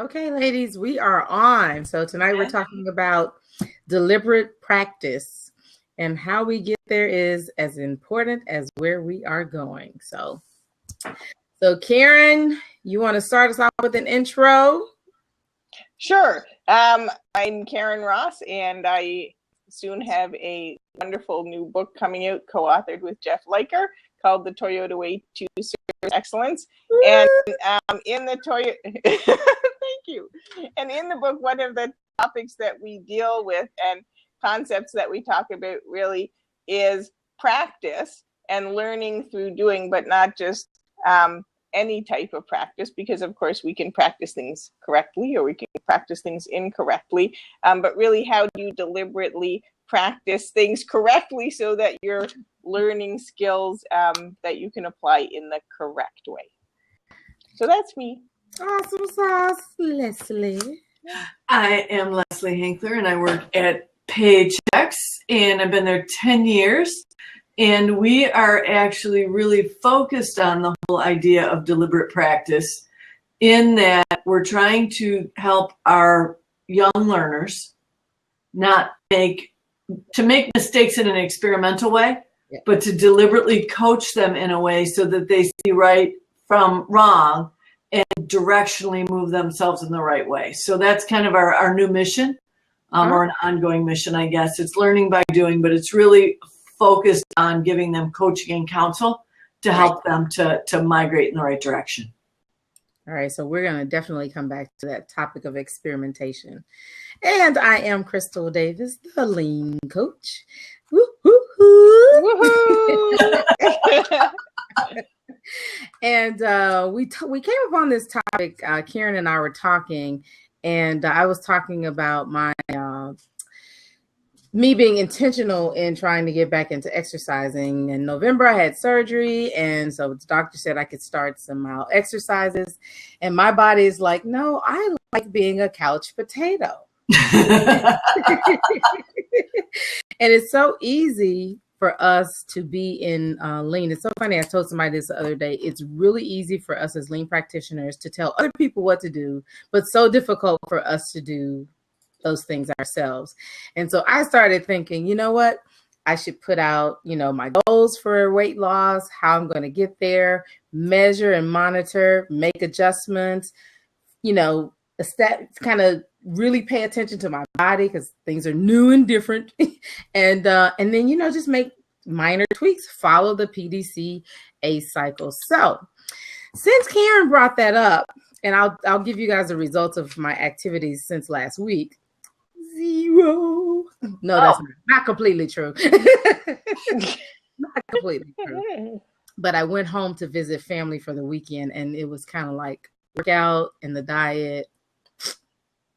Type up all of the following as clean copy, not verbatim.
Okay, ladies, we are on. So tonight we're talking about deliberate practice, and how we get there is as important as where we are going. So Karen, you want to start us off with an intro? Sure. I'm Karen Ross, and I soon have a wonderful new book coming out, co-authored with Jeff Leiker, called The Toyota Way to Service Excellence. And in the thank you. And in the book, one of the topics that we deal with and concepts that we talk about really is practice and learning through doing, but not just any type of practice, because of course we can practice things correctly or we can practice things incorrectly, but really how do you deliberately practice things correctly so that you're learning skills that you can apply in the correct way. So that's me. Awesome sauce, Leslie. I am Leslie Henckler, and I work at Paychecks, and I've been there 10 years. And we are actually really focused on the whole idea of deliberate practice, in that we're trying to help our young learners not make mistakes in an experimental way, but to deliberately coach them in a way so that they see right from wrong and directionally move themselves in the right way. So that's kind of our new mission, or an ongoing mission, I guess. It's learning by doing, but it's really focused on giving them coaching and counsel to help them to migrate in the right direction. All right, so we're going to definitely come back to that topic of experimentation. And I am Crystal Davis, the Lean Coach. Woo-hoo-hoo. And we came upon this topic. Karen and I were talking, and I was talking about me being intentional in trying to get back into exercising. In November, I had surgery, and so the doctor said I could start some mild exercises. And my body is like, no, I like being a couch potato. And it's so easy for us to be in lean. It's so funny. I told somebody this the other day. It's really easy for us as lean practitioners to tell other people what to do, but so difficult for us to do those things ourselves. And so I started thinking, you know what? I should put out, my goals for weight loss, how I'm going to get there, measure and monitor, make adjustments, kind of really pay attention to my body because things are new and different. And then, just make minor tweaks, follow the PDCA cycle. So since Karen brought that up, and I'll give you guys the results of my activities since last week. 0. No, that's not completely true. Not completely true. But I went home to visit family for the weekend, and it was kind of like workout and the diet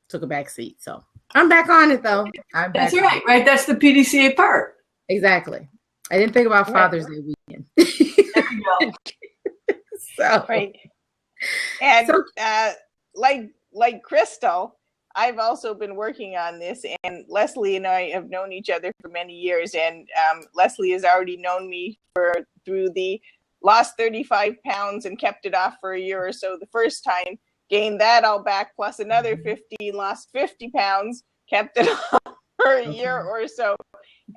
took a back seat. So I'm back on it, though. That's right? That's the PDCA part. Exactly. I didn't think about Father's Day weekend. There you go. So, right. And like Crystal, I've also been working on this, and Leslie and I have known each other for many years, and Leslie has already known me through the lost 35 pounds and kept it off for a year or so the first time, gained that all back, plus another 50, lost 50 pounds, kept it off for a year or so,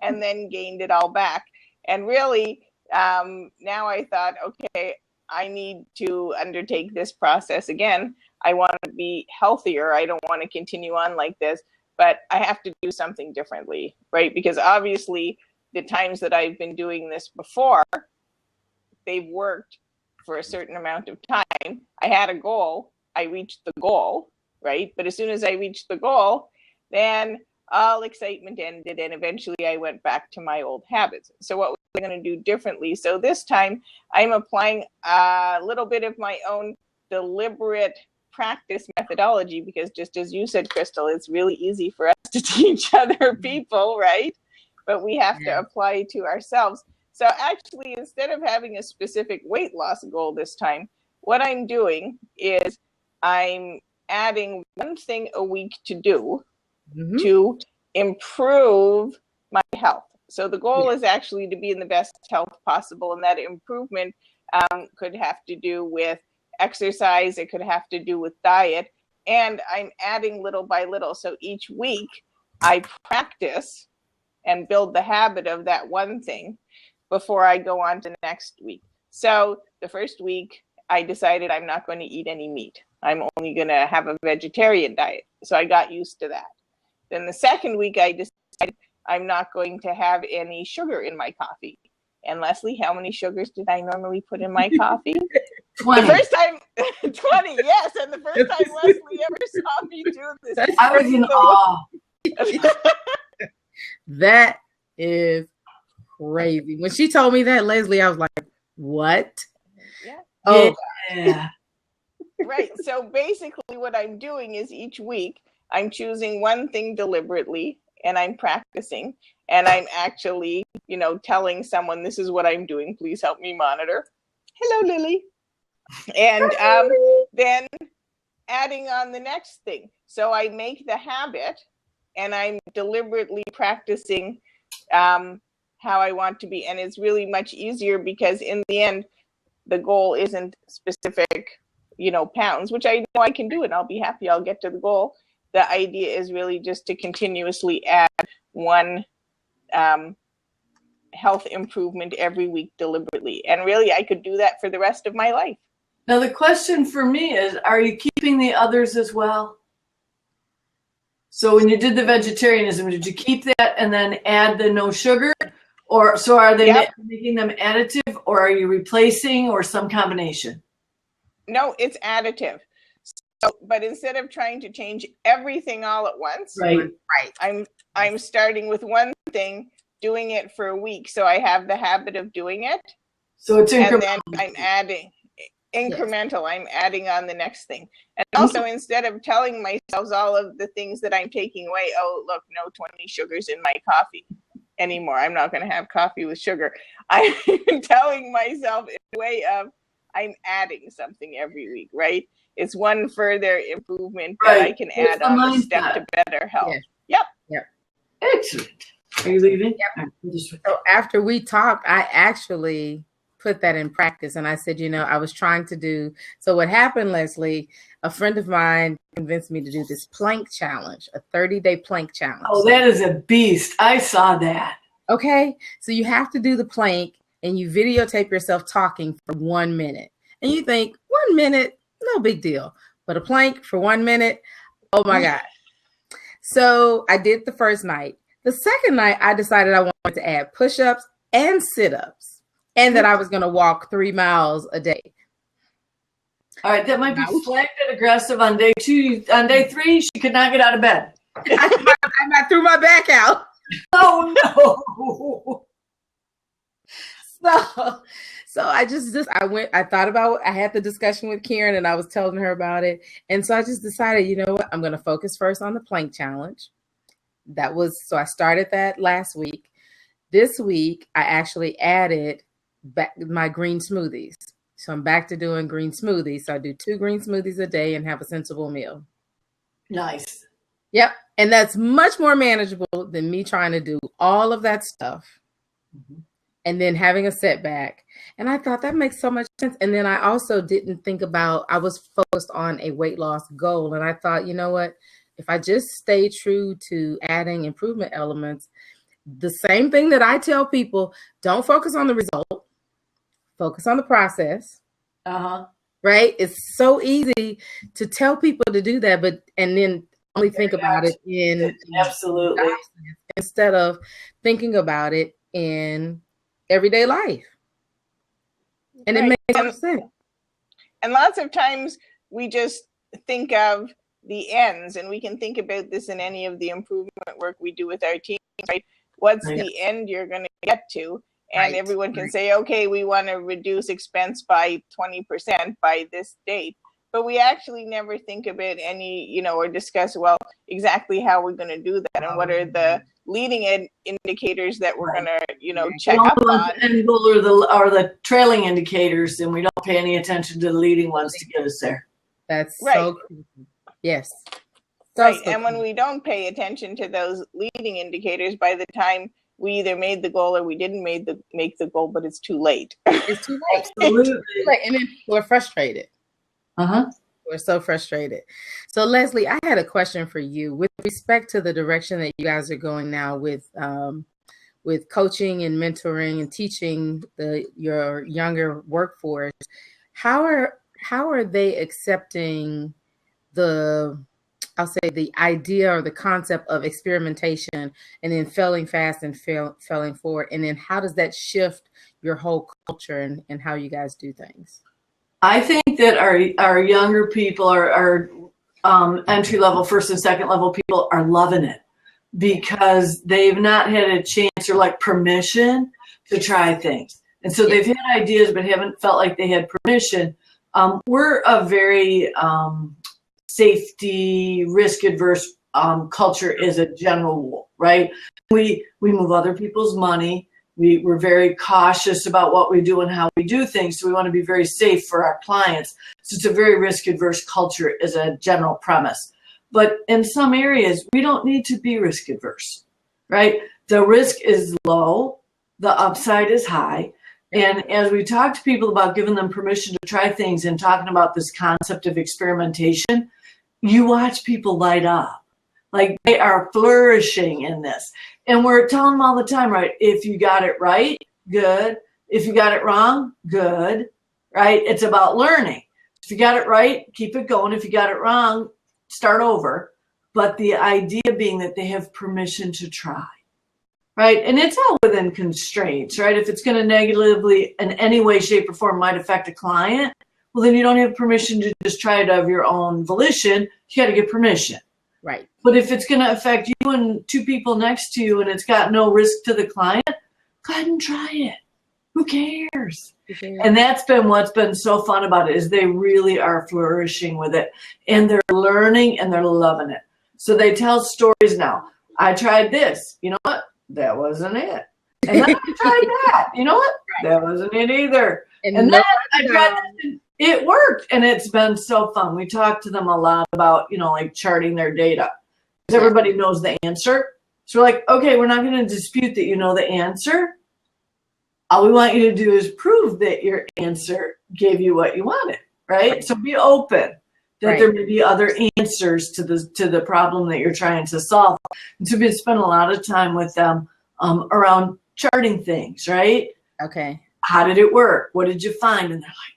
and then gained it all back. And really, now I thought, okay, I need to undertake this process again. I want to be healthier. I don't want to continue on like this, but I have to do something differently, right? Because obviously the times that I've been doing this before, they've worked for a certain amount of time. I had a goal. I reached the goal, right? But as soon as I reached the goal, then all excitement ended, and eventually I went back to my old habits. So what was I going to do differently? So this time I'm applying a little bit of my own deliberate practice methodology, because just as you said, Crystal, it's really easy for us to teach other people, right? But we have to apply it to ourselves. So actually, instead of having a specific weight loss goal this time, what I'm doing is I'm adding one thing a week to do to improve my health. So the goal is actually to be in the best health possible, and that improvement could have to do with exercise, it could have to do with diet, and I'm adding little by little. So each week I practice and build the habit of that one thing before I go on to next week. So the first week I decided I'm not going to eat any meat. I'm only going to have a vegetarian diet. So I got used to that. Then the second week I decided I'm not going to have any sugar in my coffee. And Leslie, how many sugars did I normally put in my coffee? 20. The first time, 20, yes. And the first time Leslie ever saw me do this. I was in awe. That is crazy. When she told me that, Leslie, I was like, what? Yeah. Oh, yeah. Right. So basically what I'm doing is each week I'm choosing one thing deliberately and I'm practicing and I'm actually, telling someone this is what I'm doing. Please help me monitor. Hello, Lily. And then adding on the next thing. So I make the habit and I'm deliberately practicing how I want to be. And it's really much easier because in the end, the goal isn't specific, pounds, which I know I can do and I'll be happy. I'll get to the goal. The idea is really just to continuously add one health improvement every week deliberately. And really, I could do that for the rest of my life. Now, the question for me is, are you keeping the others as well? So when you did the vegetarianism, did you keep that and then add the no sugar? Or so are they making them additive, or are you replacing, or some combination? No, it's additive. So, but instead of trying to change everything all at once, right. I'm starting with one thing, doing it for a week, so I have the habit of doing it. So it's incremental. And then I'm adding incremental. Yes. I'm adding on the next thing. And also, instead of telling myself all of the things that I'm taking away, oh, look, no 20 sugars in my coffee anymore. I'm not going to have coffee with sugar. I'm telling myself in a way of I'm adding something every week, right? It's one further improvement that I can add on the step to better health. Yeah. Yep. Excellent. Are you leaving? Yep. So after we talked, I actually put that in practice. And I said, I was trying to do. So what happened, Leslie, a friend of mine convinced me to do this plank challenge, a 30-day plank challenge. Oh, that is a beast. I saw that. Okay. So you have to do the plank and you videotape yourself talking for 1 minute. And you think 1 minute, no big deal. But a plank for 1 minute, oh my God. So I did the first night. The second night, I decided I wanted to add push-ups and sit-ups and that I was going to walk 3 miles a day. All right, that might be flagged and aggressive on day 2. On day 3, she could not get out of bed. I threw my back out. Oh, no. So I thought about, I had the discussion with Karen and I was telling her about it. And so I just decided, you know what, I'm going to focus first on the plank challenge. So I started that last week. This week, I actually added back my green smoothies. So I'm back to doing green smoothies. So I do 2 green smoothies a day and have a sensible meal. Nice. Yep. And that's much more manageable than me trying to do all of that stuff and then having a setback. And I thought that makes so much sense. And then I also didn't think about, I was focused on a weight loss goal. And I thought, you know what, if I just stay true to adding improvement elements, the same thing that I tell people, don't focus on the result, focus on the process. Right? It's so easy to tell people to do that, and then only think about it in absolutely instead of thinking about it in everyday life. And it makes sense. And lots of times we just think of the ends, and we can think about this in any of the improvement work we do with our team, right? What's the end you're going to get to? And everyone can say, okay, we want to reduce expense by 20% by this date. But we actually never think about any, or discuss, well, exactly how we're going to do that and what are the leading indicators that we're going to, check up on. And or the trailing indicators, and we don't pay any attention to the leading ones to get us there. That's so cool. Yes. So and when we don't pay attention to those leading indicators, by the time we either made the goal or we didn't make the goal, but it's too late. It's too late. Absolutely. And then people are frustrated. We're so frustrated. So Leslie, I had a question for you with respect to the direction that you guys are going now with coaching and mentoring and teaching your younger workforce. How are they accepting I'll say the idea or the concept of experimentation and then failing fast and failing forward? And then how does that shift your whole culture and how you guys do things? I think that our younger people, our entry level, first and second level people are loving it because they've not had a chance or like permission to try things. And so they've had ideas but haven't felt like they had permission. We're a very safety, risk adverse culture as a general rule, right? We move other people's money. We're very cautious about what we do and how we do things. So we want to be very safe for our clients. So it's a very risk adverse culture as a general premise. But in some areas, we don't need to be risk adverse, right? The risk is low. The upside is high. And as we talk to people about giving them permission to try things and talking about this concept of experimentation, you watch people light up. Like they are flourishing in this. And we're telling them all the time, right? If you got it right, good. If you got it wrong, good, right? It's about learning. If you got it right, keep it going. If you got it wrong, start over. But the idea being that they have permission to try, right? And it's all within constraints, right? If it's going to negatively in any way, shape, or form might affect a client, well, then you don't have permission to just try it of your own volition. You got to get permission. Right. But if it's going to affect you and two people next to you and it's got no risk to the client, go ahead and try it. Who cares? And that's been what's been so fun about it is they really are flourishing with it. And they're learning and they're loving it. So they tell stories now. I tried this. You know what? That wasn't it. And then I tried that. You know what? That wasn't it either. And then I tried this. It worked, and it's been so fun. We talk to them a lot about, like charting their data. Because everybody knows the answer. So we're like, okay, we're not going to dispute that you know the answer. All we want you to do is prove that your answer gave you what you wanted, right? So be open that there may be other answers to the problem that you're trying to solve. And so we spend a lot of time with them around charting things, right? Okay. How did it work? What did you find? And they're like,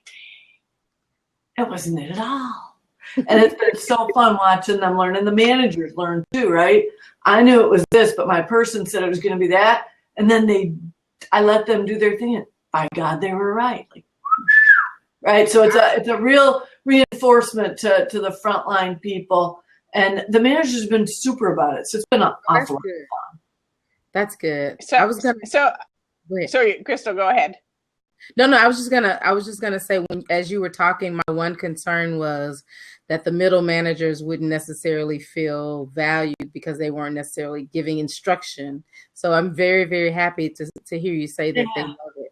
it wasn't it at all. And it's been so fun watching them learn. And the managers learn too, right? I knew it was this, but my person said it was going to be that. And then I let them do their thing. And by God, they were right. Like, right? So it's a real reinforcement to the frontline people. And the managers have been super about it. So it's been an awful lot of fun. That's good. Sorry, Crystal, go ahead. No, I was just gonna say, as you were talking, my one concern was that the middle managers wouldn't necessarily feel valued because they weren't necessarily giving instruction. So I'm very, very happy to hear you say that they love it.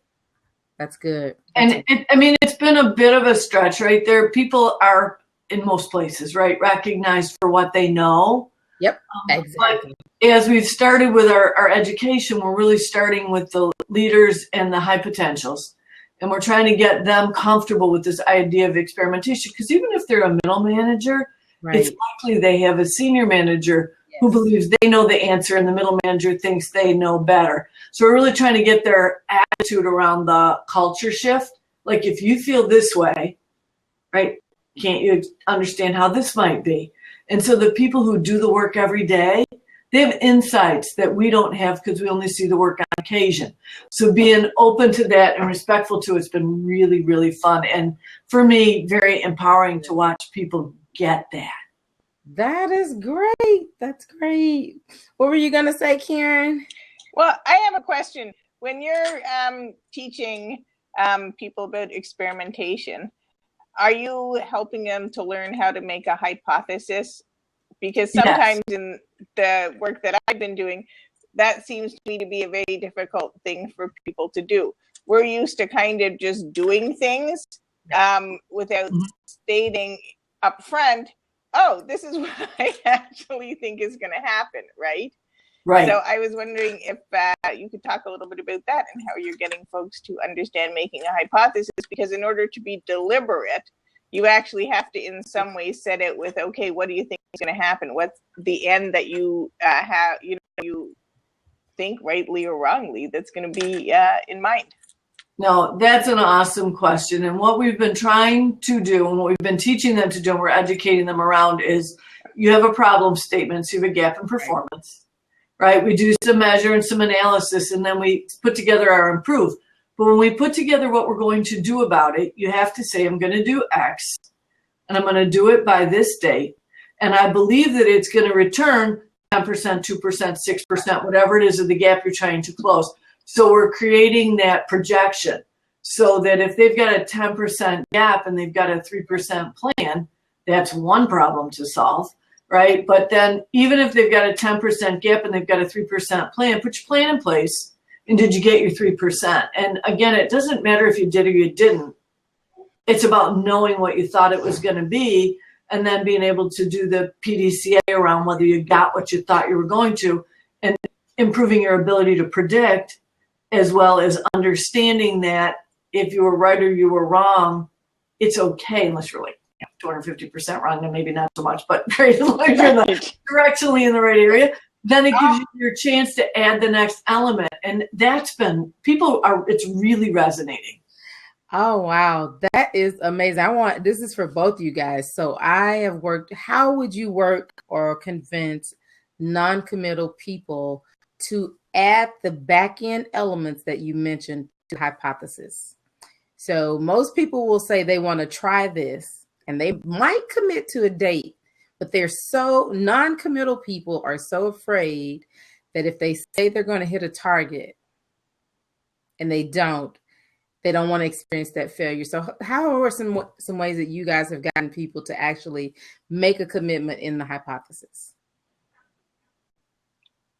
That's good. It's been a bit of a stretch right there. People are in most places, right, recognized for what they know. Yep, exactly. But as we've started with our education, we're really starting with the leaders and the high potentials. And we're trying to get them comfortable with this idea of experimentation. Because even if they're a middle manager, it's likely they have a senior manager who believes they know the answer and the middle manager thinks they know better. So we're really trying to get their attitude around the culture shift. Like if you feel this way, right, can't you understand how this might be? And so the people who do the work every day, they have insights that we don't have because we only see the work on occasion. So being open to that and respectful to it's been really, really fun. And for me, very empowering to watch people get that. That is great. That's great. What were you going to say, Karen? Well, I have a question. When you're teaching people about experimentation, are you helping them to learn how to make a hypothesis? Because sometimes in the work that I've been doing, that seems to me to be a very difficult thing for people to do. We're used to kind of just doing things without stating up front, oh, this is what I actually think is going to happen, right? Right. So I was wondering if you could talk a little bit about that and how you're getting folks to understand making a hypothesis, because in order to be deliberate, you actually have to in some ways set it with, okay, what do you think is going to happen? What's the end that you have, you think rightly or wrongly that's going to be in mind? No, that's an awesome question. And what we've been trying to do and what we've been teaching them to do and we're educating them around is you have a problem statement, so you have a gap in performance, right? We do some measure and some analysis, and then we put together our improve. But when we put together what we're going to do about it, you have to say, I'm going to do X, and I'm going to do it by this date. And I believe that it's going to return 10%, 2%, 6%, whatever it is of the gap you're trying to close. So we're creating that projection so that if they've got a 10% gap and they've got a 3% plan, that's one problem to solve, right? But then even if they've got a 10% gap and they've got a 3% plan, put your plan in place. And did you get your 3%? And again, it doesn't matter if you did or you didn't. It's about knowing what you thought it was going to be and then being able to do the PDCA around whether you got what you thought you were going to and improving your ability to predict, as well as understanding that if you were right or you were wrong, it's okay unless you're like 250% wrong, and maybe not so much, but very long, you're directionally in the right area. Then it gives you your chance to add the next element. And that's been, it's really resonating. Oh, wow. That is amazing. This is for both of you guys. So I have worked, how would you work or convince non-committal people to add the back end elements that you mentioned to hypothesis? So most people will say they want to try this and they might commit to a date, but they're so non-committal people are so afraid that if they say they're going to hit a target and they don't want to experience that failure. So how are some ways that you guys have gotten people to actually make a commitment in the hypothesis?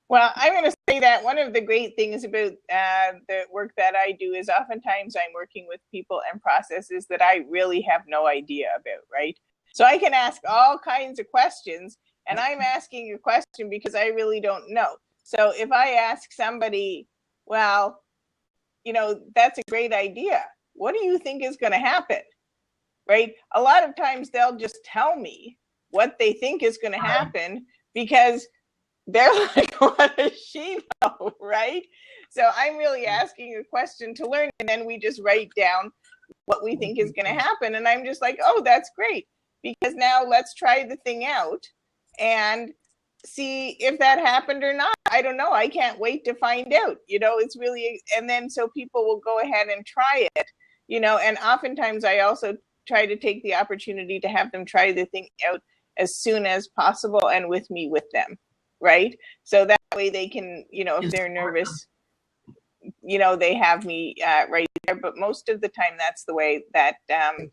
Well, I'm going to say that one of the great things about the work that I do is oftentimes I'm working with people and processes that I really have no idea about, right? So I can ask all kinds of questions, and I'm asking a question because I really don't know. So if I ask somebody, well, that's a great idea. What do you think is going to happen? Right? A lot of times they'll just tell me what they think is going to happen because they're like, what does she know? Right? So I'm really asking a question to learn, and then we just write down what we think is going to happen. And I'm just like, oh, that's great. Because now let's try the thing out and see if that happened or not. I don't know. I can't wait to find out. It's really, and then so people will go ahead and try it, and oftentimes I also try to take the opportunity to have them try the thing out as soon as possible and with me with them. Right. So that way they can, if they're nervous, they have me right there. But most of the time, that's the way that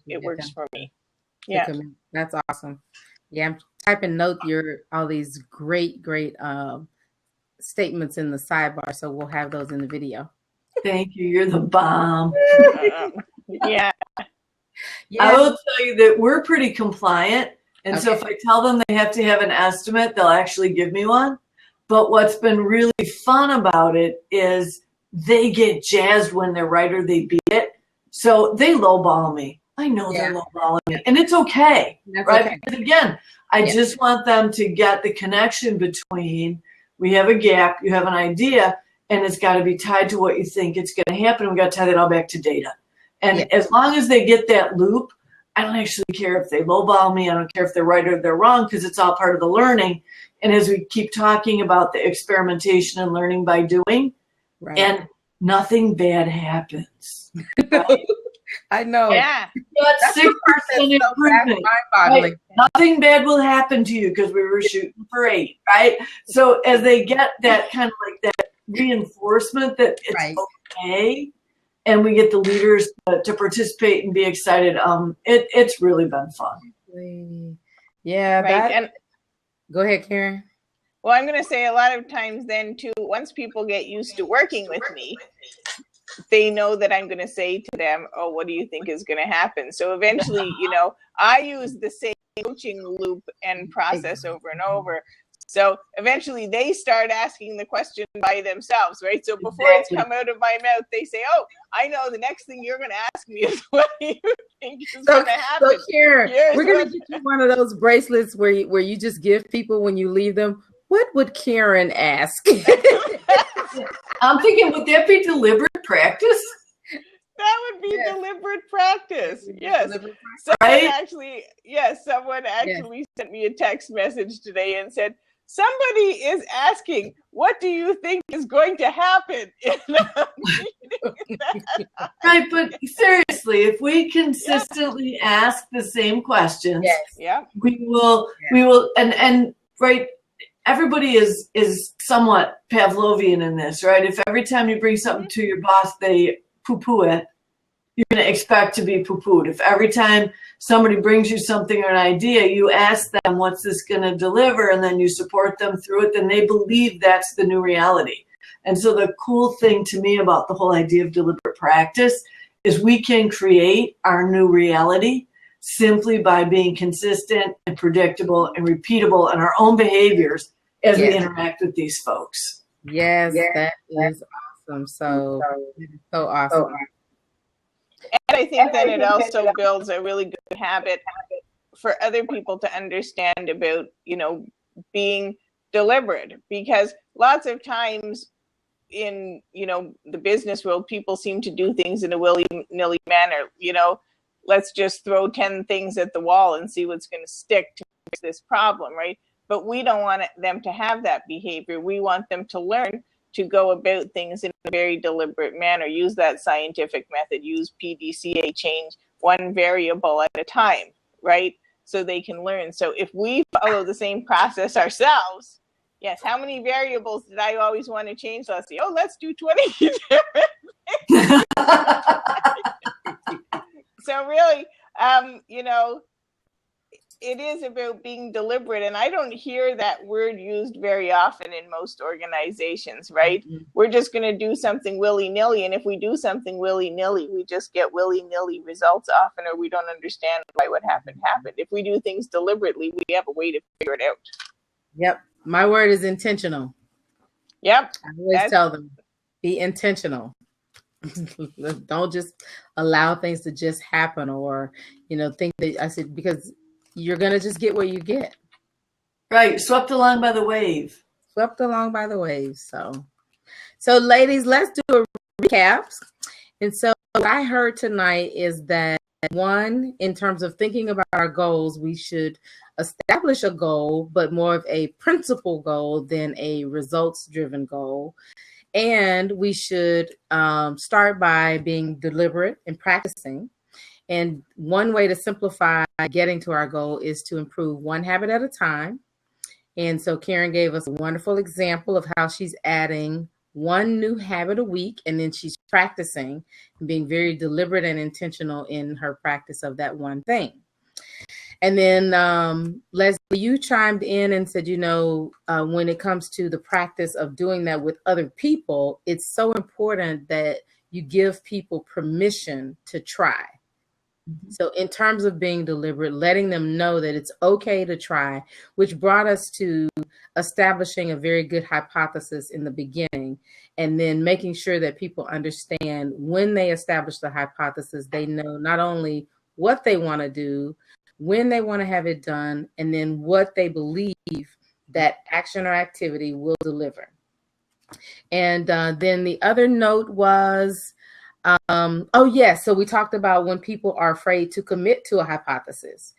it works for me. Yeah, that's awesome. Yeah, I'm typing note all these great statements in the sidebar, so we'll have those in the video. Thank you. You're the bomb. Yeah. I will tell you that we're pretty compliant, and so if I tell them they have to have an estimate, they'll actually give me one. But what's been really fun about it is they get jazzed when they're right or they beat it, so they lowball me. I know they're lowballing me, and it's okay, right? Okay. Because again, I just want them to get the connection between we have a gap, you have an idea, and it's got to be tied to what you think it's going to happen. We got to tie that all back to data. And as long as they get that loop, I don't actually care if they lowball me. I don't care if they're right or they're wrong because it's all part of the learning. And as we keep talking about the experimentation and learning by doing, and nothing bad happens. Right? I know. Yeah. That's 6% improvement. Right? Nothing bad will happen to you because we were shooting for 8, right? So as they get that kind of like that reinforcement that it's okay, and we get the leaders to participate and be excited, it's really been fun. Yeah. And go ahead, Karen. Well, I'm going to say a lot of times then too, once people get used to working with me, they know that I'm going to say to them, oh, what do you think is going to happen? So eventually, I use the same coaching loop and process over and over. So eventually they start asking the question by themselves, right? So before it's come out of my mouth, they say, oh, I know the next thing you're going to ask me is what do you think is going to happen? So Karen, we're going to get you one of those bracelets where you just give people when you leave them. What would Karen ask? I'm thinking, would that be deliberate practice? That would be deliberate practice. Yes. Someone actually sent me a text message today and said, somebody is asking, what do you think is going to happen in a meeting? Right, but seriously, if we consistently ask the same questions, we will, and right, everybody is somewhat Pavlovian in this, right? If every time you bring something to your boss, they poo-poo it, you're going to expect to be poo-pooed. If every time somebody brings you something or an idea, you ask them, what's this going to deliver? And then you support them through it, then they believe that's the new reality. And so the cool thing to me about the whole idea of deliberate practice is we can create our new reality simply by being consistent and predictable and repeatable in our own behaviors as we interact with these folks. Yes, that is awesome. So awesome. And I think that it also builds a really good habit for other people to understand about, being deliberate, because lots of times in, the business world, people seem to do things in a willy-nilly manner. Let's just throw 10 things at the wall and see what's going to stick to fix this problem, right? But we don't want them to have that behavior. We want them to learn to go about things in a very deliberate manner, use that scientific method, use PDCA, change one variable at a time, right? So they can learn. So if we follow the same process ourselves, yes, how many variables did I always want to change? Let's see, let's do 20 different things. So really, it is about being deliberate, and I don't hear that word used very often in most organizations, right? Mm-hmm. We're just going to do something willy-nilly, and if we do something willy-nilly, we just get willy-nilly results often, or we don't understand why what happened. If we do things deliberately, we have a way to figure it out. Yep. My word is intentional. Yep. I always tell them, be intentional. Don't just allow things to just happen, or, think that I said, because you're going to just get what you get. Right. Swept along by the wave. So ladies, let's do a recap. And so what I heard tonight is that, one, in terms of thinking about our goals, we should establish a goal, but more of a principle goal than a results-driven goal. And we should start by being deliberate and practicing. And one way to simplify getting to our goal is to improve one habit at a time. And so Karen gave us a wonderful example of how she's adding one new habit a week, and then she's practicing and being very deliberate and intentional in her practice of that one thing. And then Leslie, you chimed in and said, when it comes to the practice of doing that with other people, it's so important that you give people permission to try. So in terms of being deliberate, letting them know that it's okay to try, which brought us to establishing a very good hypothesis in the beginning, and then making sure that people understand when they establish the hypothesis, they know not only what they want to do, when they want to have it done, and then what they believe that action or activity will deliver. And then the other note was, so we talked about when people are afraid to commit to a hypothesis.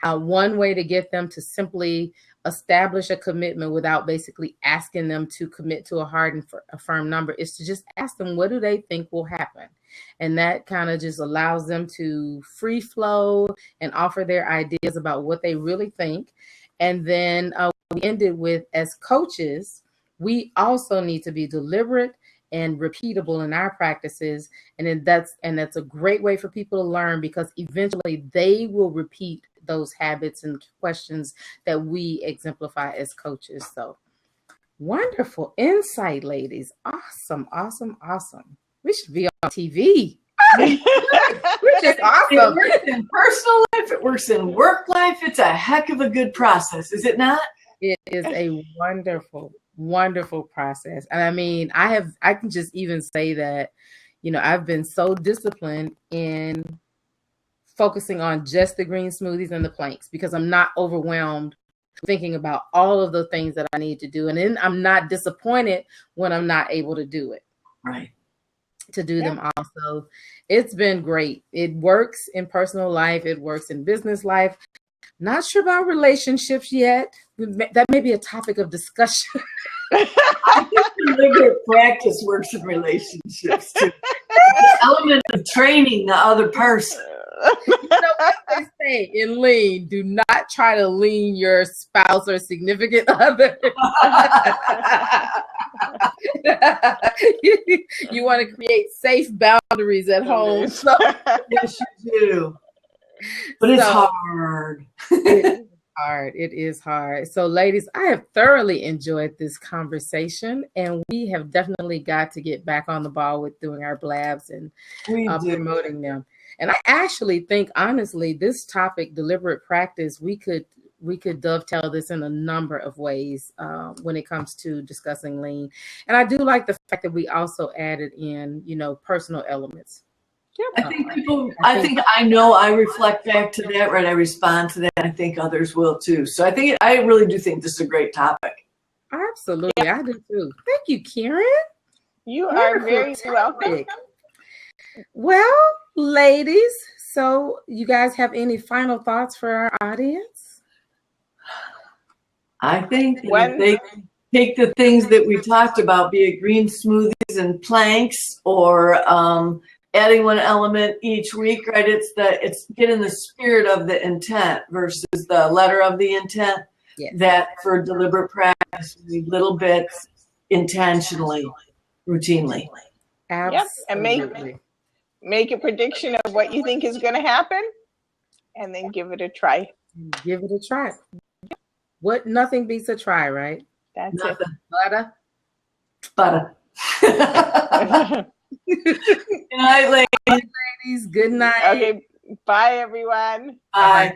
One way to get them to simply establish a commitment without basically asking them to commit to a hard and a firm number is to just ask them, what do they think will happen? And that kind of just allows them to free flow and offer their ideas about what they really think. And then we ended with, as coaches, we also need to be deliberate and repeatable in our practices. And that's a great way for people to learn, because eventually they will repeat those habits and questions that we exemplify as coaches. So wonderful insight, ladies. Awesome. We should be on TV. We're just awesome. It works in personal life. It works in work life. It's a heck of a good process, is it not? It is a wonderful, wonderful process. And I mean, I can just even say that, I've been so disciplined in focusing on just the green smoothies and the planks because I'm not overwhelmed thinking about all of the things that I need to do. And then I'm not disappointed when I'm not able to do it. Right. To do them also. It's been great. It works in personal life. It works in business life. Not sure about relationships yet. That may be a topic of discussion. I think deliberate practice works in relationships too. The element of training the other person. What they say in lean, do not try to lean your spouse or significant other. You want to create safe boundaries at home. So. Yes, you do. But it's hard. It is hard. So, ladies, I have thoroughly enjoyed this conversation, and we have definitely got to get back on the ball with doing our blabs and promoting them. And I actually think, honestly, this topic, deliberate practice, we could dovetail this in a number of ways when it comes to discussing lean. And I do like the fact that we also added in, personal elements. I think I know I reflect back to that, right? I respond to that. I think others will too. So I really do think this is a great topic. Absolutely. I do too. Thank you, Karen. You are very welcome. Well, ladies, so you guys have any final thoughts for our audience? I think if they take the things that we talked about, be it green smoothies and planks or adding one element each week, right? It's getting the spirit of the intent versus the letter of the intent. Yes. That for deliberate practice, little bits intentionally, routinely. Absolutely. Yep. And make a prediction of what you think is going to happen, and then give it a try. Give it a try. Nothing beats a try, right? That's Nothing. it. Butter. Good night, ladies. Good night. Okay. Bye, everyone. Bye.